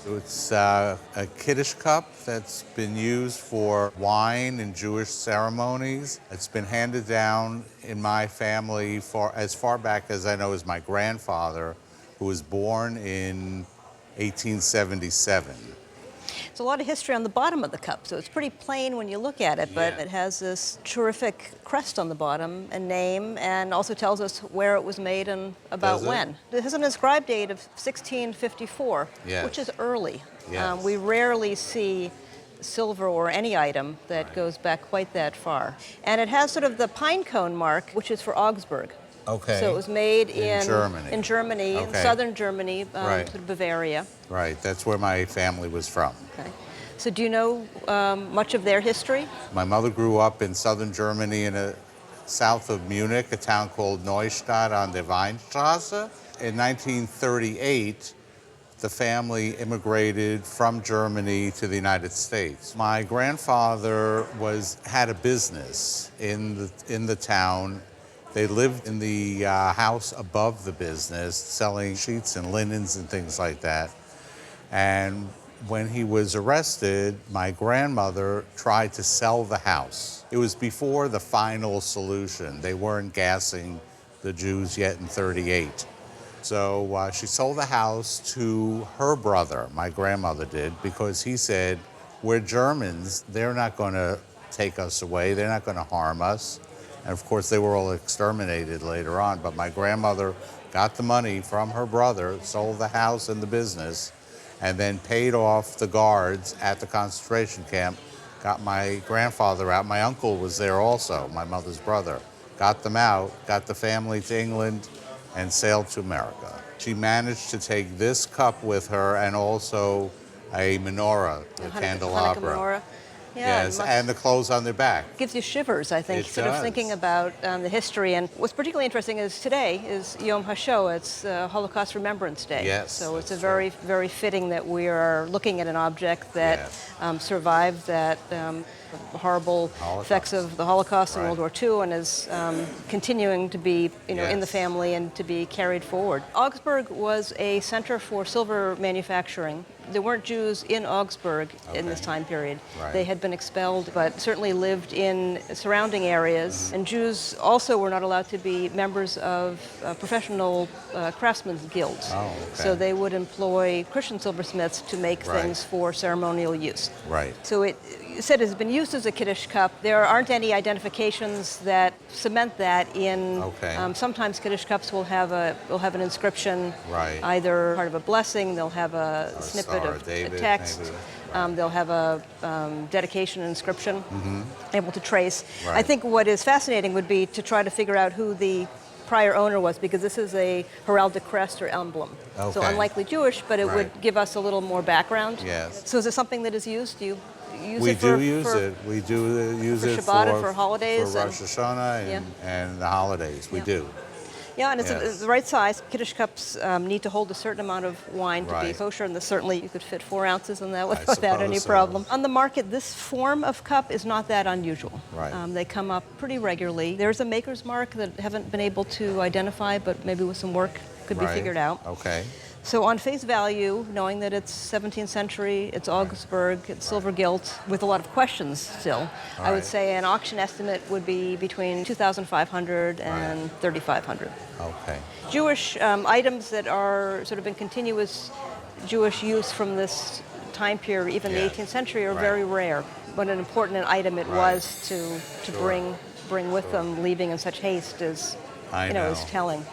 It's a Kiddush cup that's been used for wine in Jewish ceremonies. It's been handed down in my family for as far back as I know as my grandfather, who was born in 1877. There's a lot of history on the bottom of the cup, so it's pretty plain when you look at it, but it has this terrific crest on the bottom and name, and also tells us where it was made and about when. It has an inscribed date of 1654, which is early. We rarely see silver or any item that goes back quite that far. And it has sort of the pine cone mark, which is for Augsburg. Okay. So it was made in Germany. In Germany, in southern Germany, sort of Bavaria. Right, that's where my family was from. Okay. So do you know much of their history? My mother grew up in southern Germany south of Munich, a town called Neustadt on der Weinstraße. In 1938, the family immigrated from Germany to the United States. My grandfather had a business in the town. They lived in the house above the business, selling sheets and linens and things like that. And when he was arrested, my grandmother tried to sell the house. It was before the final solution. They weren't gassing the Jews yet in '38. So she sold the house to her brother, my grandmother did, because he said, we're Germans, they're not going to take us away, they're not going to harm us. And of course, they were all exterminated later on. But my grandmother got the money from her brother, sold the house and the business, and then paid off the guards at the concentration camp, got my grandfather out. My uncle was there also, my mother's brother. Got them out, got the family to England, and sailed to America. She managed to take this cup with her and also a menorah, the candelabra. Menorah. Yeah, yes, and the clothes on their back. Gives you shivers, I think, sort of thinking about the history. And what's particularly interesting is today is Yom HaShoah. It's Holocaust Remembrance Day. Yes, so it's very, very fitting that we are looking at an object that survived that horrible effects of the Holocaust in World War II and is continuing to be, in the family and to be carried forward. Augsburg was a center for silver manufacturing. There weren't Jews in Augsburg in this time period. They had been expelled, but certainly lived in surrounding areas. And Jews also were not allowed to be members of professional craftsmen's guilds. So they would employ Christian silversmiths to make things for ceremonial use. So it said it has been used as a Kiddush cup. There aren't any identifications that cement that in. Sometimes Kiddush cups will have an inscription, either part of a blessing, they'll have a snippet of text, they'll have a dedication and inscription, able to trace. I think what is fascinating would be to try to figure out who the prior owner was, because this is a heraldic crest or emblem. So unlikely Jewish, but it would give us a little more background. So is it something that is used? Do you use it for? We do use it. We do use it Shabbat and for holidays? For Rosh Hashanah and the holidays. We do. Yeah, and it's the right size. Kiddush cups need to hold a certain amount of wine to be kosher, and certainly you could fit 4 ounces in that without any problem. On the market, this form of cup is not that unusual. They come up pretty regularly. There's a maker's mark that haven't been able to identify, but maybe with some work could be figured out. So on face value, knowing that it's 17th century, it's Augsburg, it's silver gilt, with a lot of questions still, I would say an auction estimate would be between $2,500 and $3,500. Jewish items that are sort of in continuous Jewish use from this time period, even the 18th century, are very rare. What an important item it was to bring with them, leaving in such haste is, is telling.